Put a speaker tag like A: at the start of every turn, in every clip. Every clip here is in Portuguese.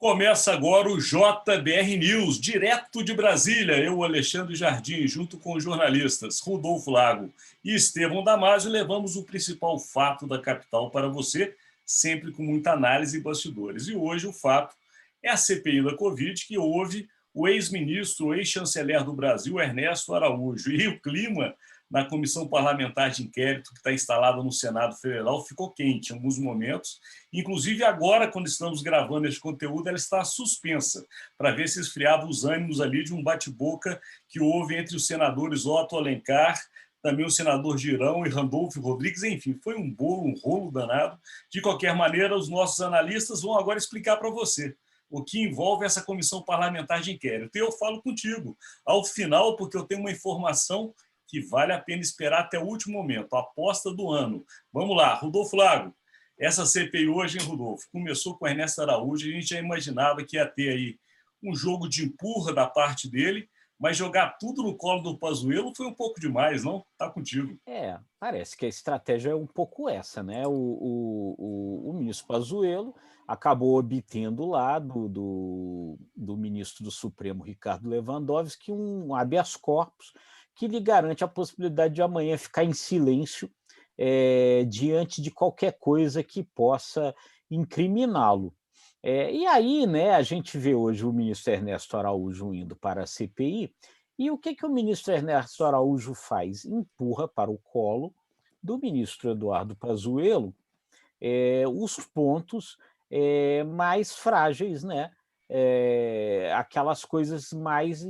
A: Começa agora o JBR News, direto de Brasília. Eu, Alexandre Jardim, junto com os jornalistas Rodolfo Lago e Estevão Damasio, levamos o principal fato da capital para você, sempre com muita análise e bastidores. E hoje o fato é a CPI da Covid, que houve o ex-ministro, o ex-chanceler do Brasil, Ernesto Araújo. E o clima na comissão parlamentar de inquérito que está instalada no Senado Federal ficou quente em alguns momentos. Inclusive, agora, quando estamos gravando este conteúdo, ela está suspensa para ver se esfriava os ânimos ali de um bate-boca que houve entre os senadores Otto Alencar, também o senador Girão e Randolfo Rodrigues. Enfim, foi um bolo, um rolo danado. De qualquer maneira, os nossos analistas vão agora explicar para você o que envolve essa comissão parlamentar de inquérito. E eu falo contigo, ao final, porque eu tenho uma informação que vale a pena esperar até o último momento, a aposta do ano. Vamos lá, Rodolfo Lago. Essa CPI hoje, hein, Rodolfo? Começou com Ernesto Araújo, a gente já imaginava que ia ter aí um jogo de empurra da parte dele, mas jogar tudo no colo do Pazuello foi um pouco demais, não? Tá contigo.
B: Parece que a estratégia é um pouco essa, né? O ministro Pazuello acabou obtendo lá do ministro do Supremo, Ricardo Lewandowski, um habeas corpus que lhe garante a possibilidade de amanhã ficar em silêncio diante de qualquer coisa que possa incriminá-lo. E aí, né, a gente vê hoje o ministro Ernesto Araújo indo para a CPI, e o que o ministro Ernesto Araújo faz? Empurra para o colo do ministro Eduardo Pazuello os pontos mais frágeis, né? Aquelas coisas mais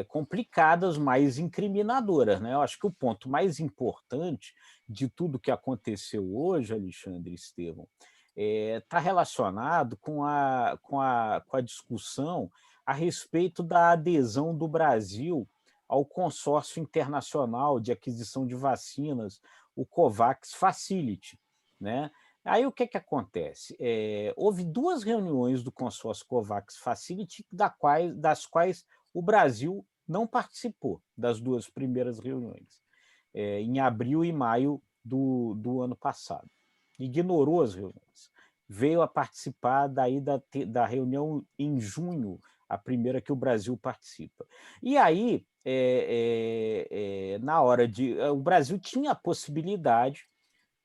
B: complicadas, mais incriminadoras, né? Eu acho que o ponto mais importante de tudo que aconteceu hoje, Alexandre e Estevão, está relacionado com a discussão a respeito da adesão do Brasil ao consórcio internacional de aquisição de vacinas, o COVAX Facility, né? Aí o que acontece? Houve duas reuniões do consórcio COVAX Facility, das quais o Brasil não participou, das duas primeiras reuniões, em abril e maio do ano passado. Ignorou as reuniões. Veio a participar daí da reunião em junho, a primeira que o Brasil participa. E aí, na hora o Brasil tinha a possibilidade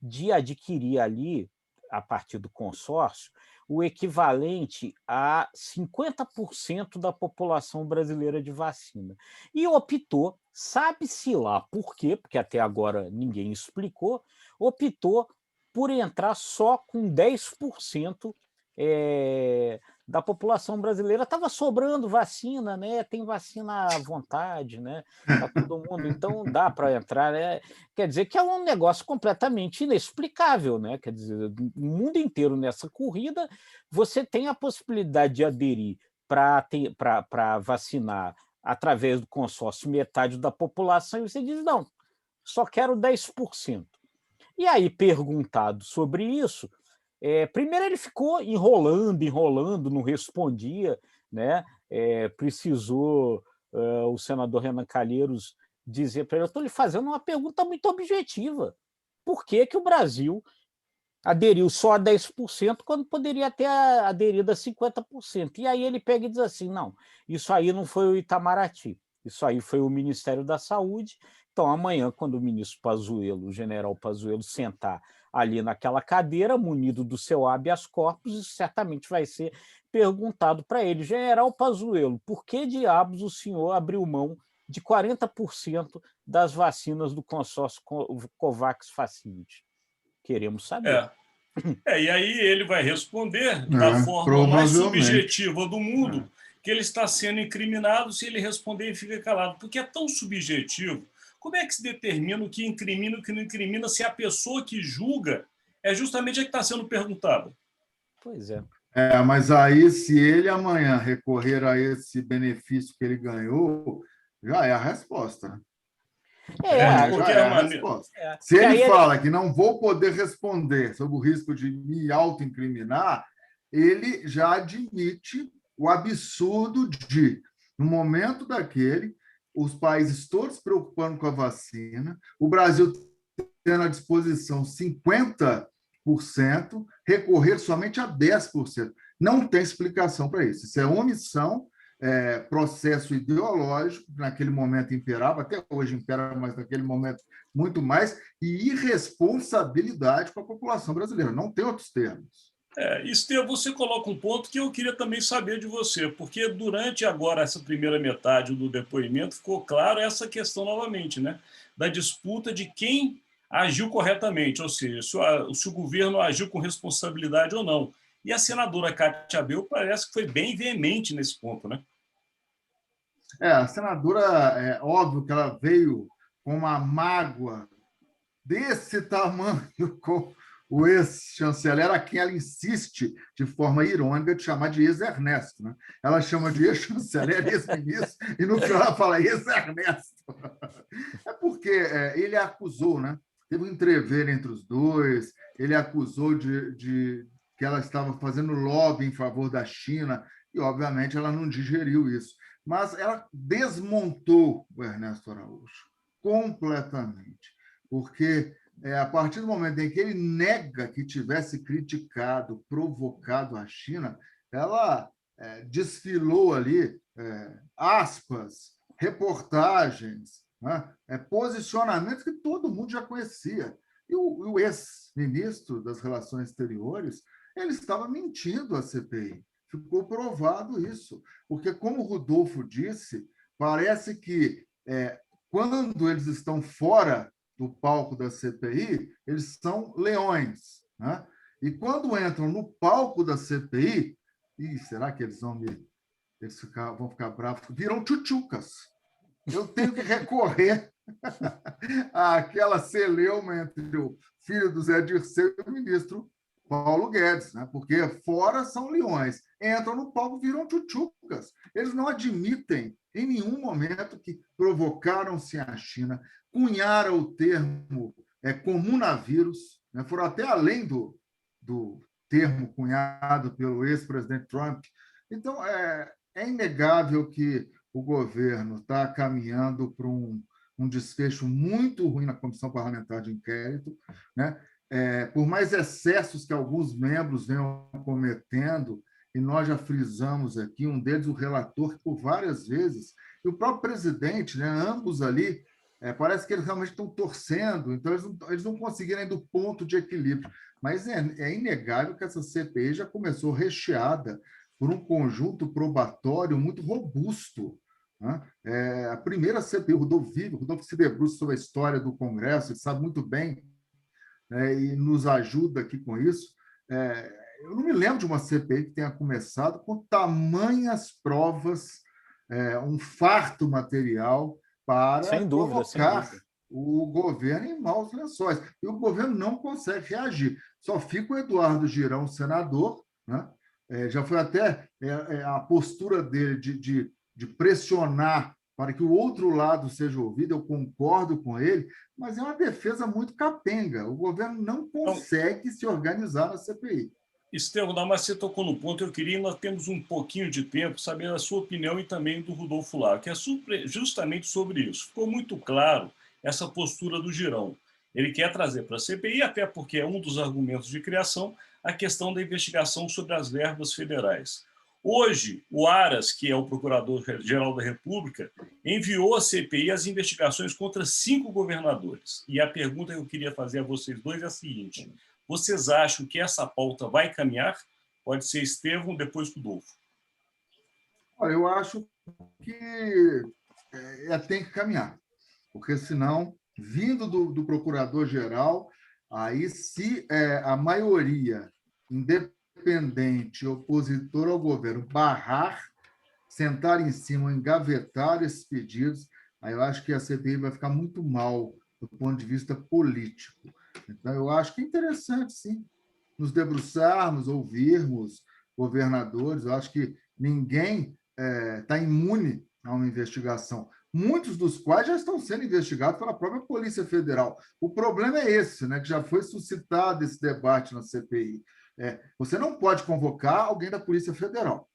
B: de adquirir ali, a partir do consórcio, o equivalente a 50% da população brasileira de vacina. E optou, sabe-se lá por quê, porque até agora ninguém explicou, optou por entrar só com 10% da população brasileira. Estava sobrando vacina, né? Tem vacina à vontade, né? Para todo mundo, então dá para entrar, né? Quer dizer que é um negócio completamente inexplicável, né? Quer dizer, o mundo inteiro nessa corrida, você tem a possibilidade de aderir para vacinar através do consórcio metade da população, e você diz, não, só quero 10%. E aí, perguntado sobre isso, primeiro ele ficou enrolando, não respondia, né? Precisou o senador Renan Calheiros dizer para ele: eu estou lhe fazendo uma pergunta muito objetiva. Por que o Brasil aderiu só a 10% quando poderia ter aderido a 50%? E aí ele pega e diz assim: não, isso aí não foi o Itamaraty, isso aí foi o Ministério da Saúde. Então, amanhã, quando o ministro Pazuello, o general Pazuello, sentar ali naquela cadeira, munido do seu habeas corpus, isso certamente vai ser perguntado para ele: general Pazuello, por que diabos o senhor abriu mão de 40% das vacinas do consórcio COVAX Facility? Queremos saber.
A: E aí ele vai responder da forma mais subjetiva do mundo que ele está sendo incriminado se ele responder e fica calado. Porque é tão subjetivo. Como é que se determina o que incrimina e o que não incrimina se a pessoa que julga é justamente a que está sendo perguntada?
B: Pois é.
C: Mas aí, se ele amanhã recorrer a esse benefício que ele ganhou, já é a resposta, né? Já é a resposta. Se ele fala que não vou poder responder sob o risco de me autoincriminar, ele já admite o absurdo de, no momento daquele, os países todos se preocupando com a vacina, o Brasil tendo à disposição 50 recorrer somente a 10%. Não tem explicação para isso. Isso é omissão, processo ideológico, que naquele momento imperava, até hoje impera, mas naquele momento muito mais, e irresponsabilidade com a população brasileira. Não tem outros termos.
A: Estevão, você coloca um ponto que eu queria também saber de você, porque durante agora essa primeira metade do depoimento ficou claro essa questão novamente, né, da disputa de quem agiu corretamente, ou seja, se o governo agiu com responsabilidade ou não. E a senadora Cátia Abreu parece que foi bem veemente nesse ponto, né?
C: A senadora, é óbvio que ela veio com uma mágoa desse tamanho com o ex-chanceler, a quem ela insiste, de forma irônica, de chamar de ex-Ernesto. Né? Ela chama de ex-chanceler, ex-ministro, e no final ela fala ex-Ernesto. É porque ele acusou, né? Teve um entrever entre os dois, ele acusou de que ela estava fazendo lobby em favor da China, e, obviamente, ela não digeriu isso. Mas ela desmontou o Ernesto Araújo completamente, porque a partir do momento em que ele nega que tivesse criticado, provocado a China, ela desfilou ali aspas, reportagens, né? Posicionamentos que todo mundo já conhecia. E o ex-ministro das Relações Exteriores, ele estava mentindo à CPI. Ficou provado isso. Porque, como o Rodolfo disse, parece que quando eles estão fora do palco da CPI, eles são leões. Né? E quando entram no palco da CPI, será que eles vão ficar bravos? Viram tchutchucas. Eu tenho que recorrer àquela celeuma entre o filho do Zé Dirceu e o ministro Paulo Guedes, né? Porque fora são leões, entram no palco, viram tchutchucas. Eles não admitem em nenhum momento que provocaram-se a China, cunharam o termo comunavírus, né? Foram até além do termo cunhado pelo ex-presidente Trump. Então, é inegável que o governo está caminhando para um desfecho muito ruim na Comissão Parlamentar de Inquérito, né? Por mais excessos que alguns membros venham cometendo, e nós já frisamos aqui, um deles, o relator, que por várias vezes, e o próprio presidente, né, ambos ali, parece que eles realmente estão torcendo, então eles não conseguiram ainda o ponto de equilíbrio. Mas é inegável que essa CPI já começou recheada por um conjunto probatório muito robusto. Né? A primeira CPI, o Rodolfo se debruça sobre a história do Congresso, ele sabe muito bem, e nos ajuda aqui com isso. Eu não me lembro de uma CPI que tenha começado com tamanhas provas, um farto material para colocar o governo em maus lençóis. E o governo não consegue reagir. Só fica o Eduardo Girão, senador, né? Já foi até a postura dele de pressionar para que o outro lado seja ouvido, eu concordo com ele, mas é uma defesa muito capenga. O governo não consegue se organizar na CPI.
A: Estevão, você tocou no ponto, eu queria, nós temos um pouquinho de tempo, saber a sua opinião e também do Rodolfo Lago, que é justamente sobre isso. Ficou muito claro essa postura do Girão. Ele quer trazer para a CPI, até porque é um dos argumentos de criação, a questão da investigação sobre as verbas federais. Hoje, o Aras, que é o Procurador-Geral da República, enviou à CPI as investigações contra 5 governadores. E a pergunta que eu queria fazer a vocês dois é a seguinte: vocês acham que essa pauta vai caminhar? Pode ser Estevão, depois Rodolfo.
C: Olha, eu acho que tem que caminhar, porque senão, vindo do Procurador-Geral, aí se a maioria independente, opositor ao governo, barrar, sentar em cima, engavetar esses pedidos, aí eu acho que a CPI vai ficar muito mal do ponto de vista político. Então, eu acho que é interessante, sim, nos debruçarmos, ouvirmos governadores. Eu acho que ninguém está imune a uma investigação, muitos dos quais já estão sendo investigados pela própria Polícia Federal. O problema é esse, né, que já foi suscitado esse debate na CPI. Você não pode convocar alguém da Polícia Federal,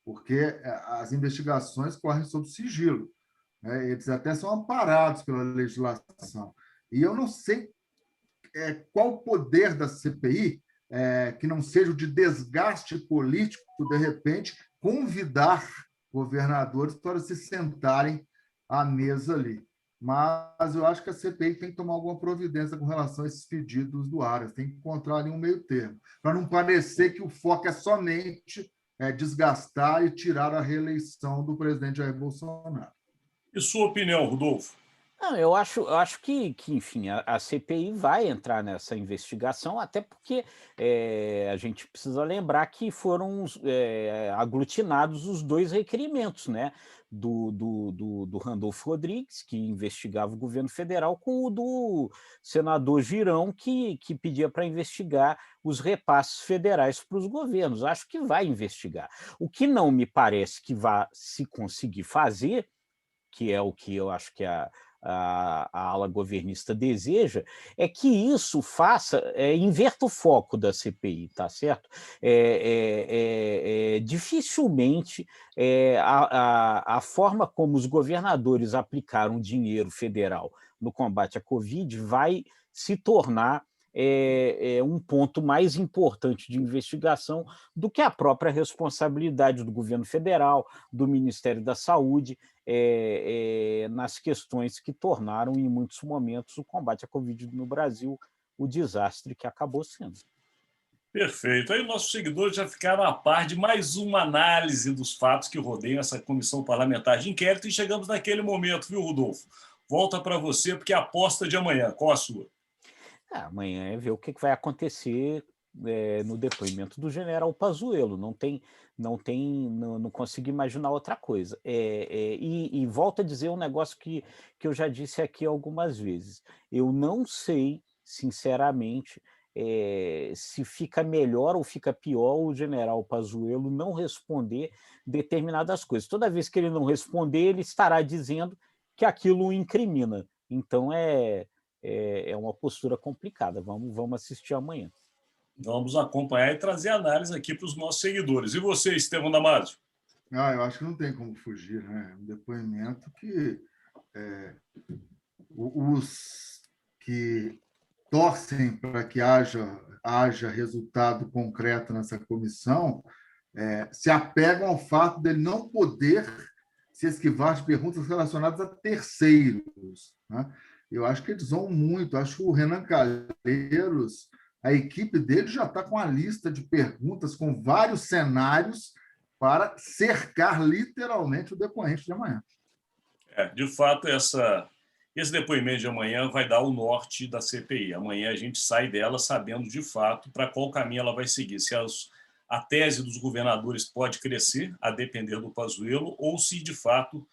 C: porque as investigações correm sob sigilo. Eles até são amparados pela legislação. E eu não sei qual o poder da CPI que não seja o de desgaste político, de repente, convidar governadores para se sentarem à mesa ali. Mas eu acho que a CPI tem que tomar alguma providência com relação a esses pedidos do Aras, tem que encontrar ali um meio termo, para não parecer que o foco é somente desgastar e tirar a reeleição do presidente Jair Bolsonaro.
A: E sua opinião, Rodolfo?
B: Não, eu acho que enfim, a CPI vai entrar nessa investigação, até porque a gente precisa lembrar que foram aglutinados os dois requerimentos, né? Do Randolfo Rodrigues, que investigava o governo federal, com o do senador Girão, que pedia para investigar os repasses federais para os governos. Acho que vai investigar. O que não me parece que vai se conseguir fazer, que é o que eu acho que a ala governista deseja, é que isso inverta o foco da CPI, tá certo? Dificilmente a forma como os governadores aplicaram dinheiro federal no combate à Covid vai se tornar um ponto mais importante de investigação do que a própria responsabilidade do governo federal, do Ministério da Saúde, nas questões que tornaram, em muitos momentos, o combate à Covid no Brasil o desastre que acabou sendo.
A: Perfeito. Aí nossos seguidores já ficaram a par de mais uma análise dos fatos que rodeiam essa comissão parlamentar de inquérito e chegamos naquele momento, viu, Rodolfo? Volta para você, porque a aposta de amanhã, qual a sua?
B: Amanhã é ver o que vai acontecer no depoimento do general Pazuello. Não consigo imaginar outra coisa. E volto a dizer um negócio que eu já disse aqui algumas vezes. Eu não sei, sinceramente, se fica melhor ou fica pior o general Pazuello não responder determinadas coisas. Toda vez que ele não responder, ele estará dizendo que aquilo o incrimina. Então, é uma postura complicada. Vamos assistir amanhã.
A: Vamos acompanhar e trazer análise aqui para os nossos seguidores. E você, Estevão Damasio?
C: Eu acho que não tem como fugir, né? Um depoimento que os que torcem para que haja resultado concreto nessa comissão se apegam ao fato dele não poder se esquivar de perguntas relacionadas a terceiros, né? Eu acho que eles vão muito. Acho que o Renan Calheiros, a equipe dele já está com a lista de perguntas com vários cenários para cercar literalmente o depoente de amanhã.
A: De fato, esse depoimento de amanhã vai dar o norte da CPI. Amanhã a gente sai dela sabendo de fato para qual caminho ela vai seguir. Se a tese dos governadores pode crescer, a depender do Pazuello, ou se de fato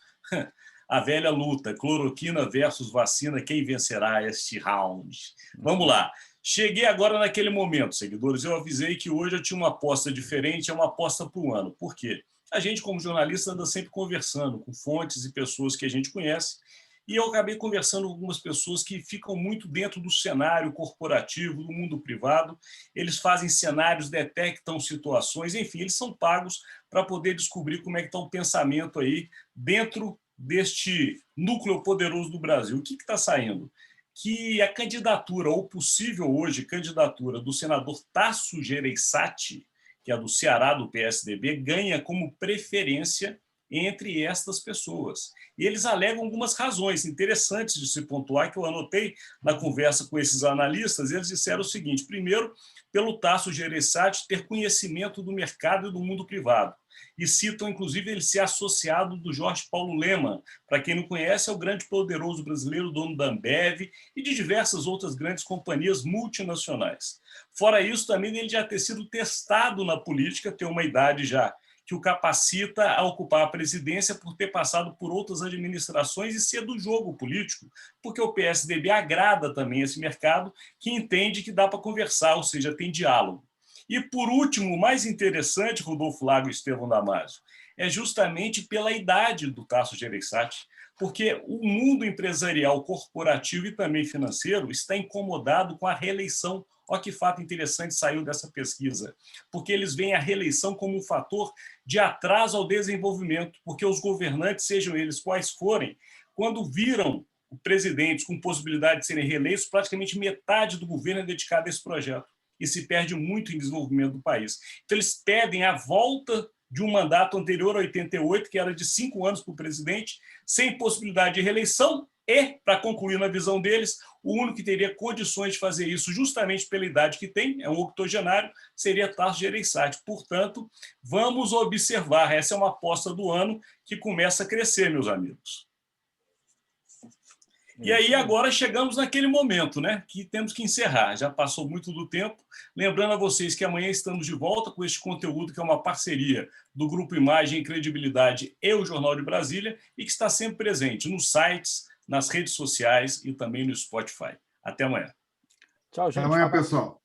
A: a velha luta, cloroquina versus vacina, quem vencerá este round? Vamos lá. Cheguei agora naquele momento, seguidores. Eu avisei que hoje eu tinha uma aposta diferente, é uma aposta para o ano. Por quê? A gente, como jornalista, anda sempre conversando com fontes e pessoas que a gente conhece, e eu acabei conversando com algumas pessoas que ficam muito dentro do cenário corporativo, do mundo privado. Eles fazem cenários, detectam situações, enfim, eles são pagos para poder descobrir como é que está o pensamento aí dentro deste núcleo poderoso do Brasil. O que está saindo? Que a candidatura, ou possível hoje candidatura, do senador Tasso Gereissati, que é do Ceará, do PSDB, ganha como preferência entre estas pessoas. E eles alegam algumas razões interessantes de se pontuar, que eu anotei na conversa com esses analistas. Eles disseram o seguinte: primeiro, pelo Tasso Gereissati ter conhecimento do mercado e do mundo privado. E citam, inclusive, ele ser associado do Jorge Paulo Lemann. Para quem não conhece, é o grande poderoso brasileiro, dono da Ambev e de diversas outras grandes companhias multinacionais. Fora isso, também ele já ter sido testado na política, ter uma idade já que o capacita a ocupar a presidência por ter passado por outras administrações e ser do jogo político, porque o PSDB agrada também esse mercado, que entende que dá para conversar, ou seja, tem diálogo. E, por último, o mais interessante, Rodolfo Lago e Estevão Damasio, é justamente pela idade do Tasso Gereissati, porque o mundo empresarial, corporativo e também financeiro está incomodado com a reeleição. Olha que fato interessante saiu dessa pesquisa, porque eles veem a reeleição como um fator de atraso ao desenvolvimento, porque os governantes, sejam eles quais forem, quando viram presidentes com possibilidade de serem reeleitos, praticamente metade do governo é dedicada a esse projeto e se perde muito em desenvolvimento do país. Então, eles pedem a volta de um mandato anterior a 88, que era de 5 anos para o presidente, sem possibilidade de reeleição e, para concluir na visão deles, o único que teria condições de fazer isso, justamente pela idade que tem, é um octogenário, seria Tasso Gereissati. Portanto, vamos observar. Essa é uma aposta do ano que começa a crescer, meus amigos. E aí, agora, chegamos naquele momento, né, que temos que encerrar. Já passou muito do tempo. Lembrando a vocês que amanhã estamos de volta com este conteúdo, que é uma parceria do Grupo Imagem e Credibilidade e o Jornal de Brasília, e que está sempre presente nos sites, nas redes sociais e também no Spotify. Até amanhã.
B: Tchau, gente.
C: Até amanhã, pessoal.